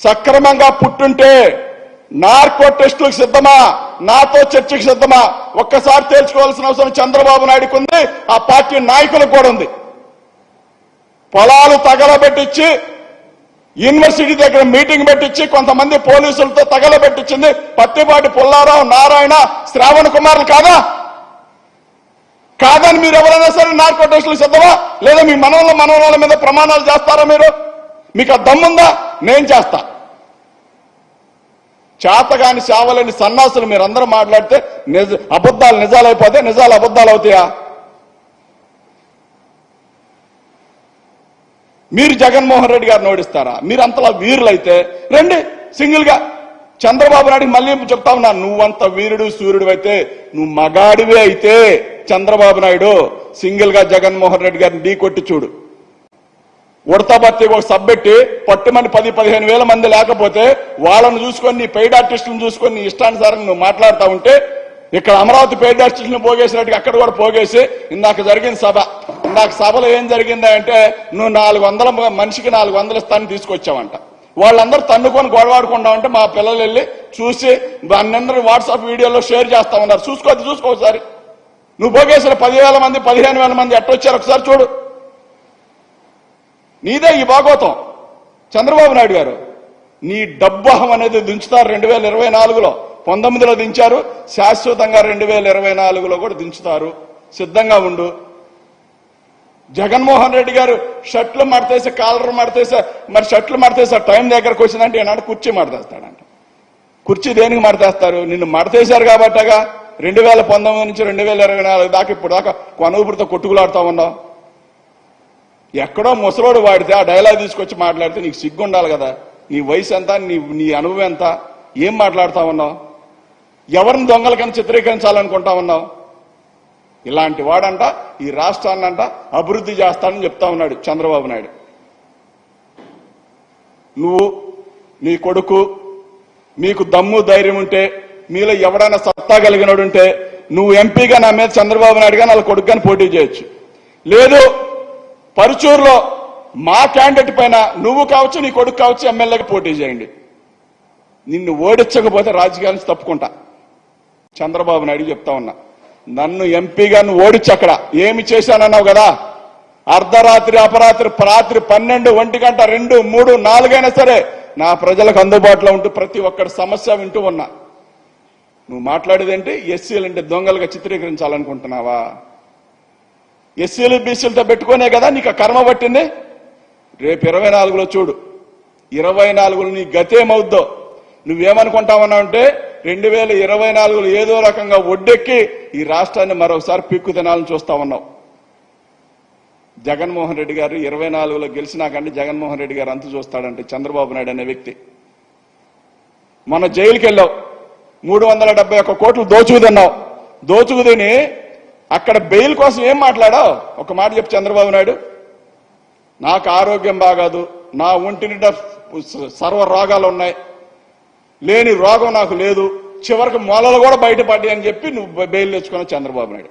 సక్రమంగా పుట్టుంటే నార్కో టెస్టులకు సిద్ధమా, నాతో చర్చకు సిద్ధమా ఒక్కసారి తేల్చుకోవాల్సిన అవసరం చంద్రబాబు నాయుడుకు ఉంది, ఆ పార్టీ నాయకులకు కూడా ఉంది. పొలాలు తగలబెట్టించి యూనివర్సిటీ దగ్గర మీటింగ్ పెట్టించి కొంతమంది పోలీసులతో తగలబెట్టించింది పత్తిపాటి పుల్లారావు, నారాయణ, శ్రావణ్ కుమార్లు కాదని మీరు ఎవరైనా సరే నార్కో టెస్టులకు సిద్ధమా? లేదా మీ మనవల మీద ప్రమాణాలు చేస్తారా? మీకు ఆ దమ్ముందా? నేను చేస్తా. చేతగాని సేవలని సన్నాసులు మీరందరూ మాట్లాడితే అబద్ధాలు నిజాలైపోతే నిజాలు అబద్ధాలు అవుతాయా? మీరు జగన్మోహన్ రెడ్డి గారిని ఓడిస్తారా? మీరు అంతలా వీరులైతే రండి సింగిల్ గా. చంద్రబాబు నాయుడికి మళ్ళీ చెప్తా ఉన్నా, నువ్వంత వీరుడు సూర్యుడు అయితే, నువ్వు మగాడివే అయితే చంద్రబాబు నాయుడు సింగిల్ గా జగన్మోహన్ రెడ్డి గారిని ఢీ కొట్టి చూడు. ఉడతబత్తి ఒక సబ్బెట్టి పట్టుమని 10-15 వేల మంది లేకపోతే వాళ్ళను చూసుకొని నీ పెయిడ్ ఆర్టిస్టులను చూసుకొని నీ ఇష్టానుసారంగా నువ్వు మాట్లాడుతూ ఉంటే ఇక్కడ అమరావతి పెయిడ్ ఆర్టిస్టులను పోగేసినట్టుగా అక్కడ కూడా పోగేసి ఇందాక జరిగిన సభ, ఇందాక సభలో ఏం జరిగిందా అంటే నువ్వు 400 మనిషికి 400 ఇస్తాను తీసుకొచ్చావంట. వాళ్ళందరూ తన్నుకొని గొడవాడుకుంటా ఉంటే మా పిల్లలు వెళ్ళి చూసి దాన్నందరూ వాట్సాప్ వీడియోలో షేర్ చేస్తా ఉన్నారు. చూసుకో ఒకసారి. నువ్వు పోగేసిన 10,000 మంది 15,000 మంది ఎట్టొచ్చారు ఒకసారి చూడు. నీదే ఈ భాగవతం. చంద్రబాబు నాయుడు గారు నీ డబ్బహం అనేది దించుతారు 2024లో. 19లో దించారు, శాశ్వతంగా 2024లో కూడా దించుతారు. సిద్ధంగా ఉండు. జగన్మోహన్ రెడ్డి గారు షర్ట్లు మడతేసి కాలర్ మడతేసా, మరి షర్ట్లు మడతేసా టైం దగ్గరకు వచ్చిందంటే ఏనాడు కుర్చీ మడతేస్తాడంట. కుర్చీ దేనికి మడతేస్తారు? నిన్ను మడతేశారు కాబట్టగా 2019 నుంచి 2024 దాకా ఇప్పుడు దాకా కొనవుపుడితో కొట్టుకులాడుతూ ఉన్నావు. ఎక్కడో ముసలోడు వాడితే ఆ డైలాగ్ తీసుకొచ్చి మాట్లాడితే నీకు సిగ్గు ఉండాలి కదా. నీ వయసు ఎంత, నీ అనుభవం ఎంత, ఏం మాట్లాడుతా ఉన్నావు? ఎవరిని దొంగల కింద చిత్రీకరించాలనుకుంటా ఉన్నావు? ఇలాంటి వాడంట ఈ రాష్ట్రాన్నంట అభివృద్ధి చేస్తానని చెప్తా ఉన్నాడు చంద్రబాబు నాయుడు. నువ్వు, నీ కొడుకు, మీకు దమ్ము ధైర్యం ఉంటే, మీలో ఎవడైనా సత్తా కలిగినోడుంటే నువ్వు ఎంపీగా నా మీద చంద్రబాబు నాయుడుగా నా కొడుకుని పోటీ చేయొచ్చు. లేదు పరుచూరులో మా క్యాండిడేట్ పైన నువ్వు కావచ్చు, నీ కొడుకు కావచ్చు, ఎమ్మెల్యేగా పోటీ చేయండి. నిన్ను ఓడించకపోతే రాజకీయాల నుంచి తప్పుకుంటా. చంద్రబాబు నాయుడు చెప్తా ఉన్నా, నన్ను ఎంపీగా నువ్వు ఓడించి అక్కడ ఏమి చేశానన్నావు కదా. అర్ధరాత్రి అపరాత్రి రాత్రి 12, 1 గంట 2, 3, 4 అయినా సరే నా ప్రజలకు అందుబాటులో ఉంటూ ప్రతి ఒక్కరి సమస్య వింటూ ఉన్నా. నువ్వు మాట్లాడేదేంటి? ఎస్సీలంటే దొంగలుగా చిత్రీకరించాలనుకుంటున్నావా? ఎస్సీలు బీసీలతో పెట్టుకునే కదా నీకు కర్మ పట్టింది. రేపు 24లో చూడు, 24లో నీ గతేమవుద్దో. నువ్వేమనుకుంటావన్నావంటే 2024లో ఏదో రకంగా ఒడ్డెక్కి ఈ రాష్ట్రాన్ని మరొకసారి పిక్కు తినాలని చూస్తా ఉన్నావు. జగన్మోహన్ రెడ్డి గారు 24లో గెలిచినాకంటే జగన్మోహన్ రెడ్డి గారు అంతు చూస్తాడంటే చంద్రబాబు నాయుడు అనే వ్యక్తి. మొన్న జైలుకి వెళ్ళావు, 371 కోట్లు దోచుకు తిన్నావు. దోచుకు తిని అక్కడ బెయిల్ కోసం ఏం మాట్లాడావు? ఒక మాట చెప్పు చంద్రబాబు నాయుడు. నాకు ఆరోగ్యం బాగాదు, నా ఒంటి నిండా సర్వ రోగాలు ఉన్నాయి, లేని రోగం నాకు లేదు, చివరికి మొలలు కూడా బయటపడ్డాయి అని చెప్పి నువ్వు బెయిల్ తెచ్చుకున్నావు చంద్రబాబు నాయుడు.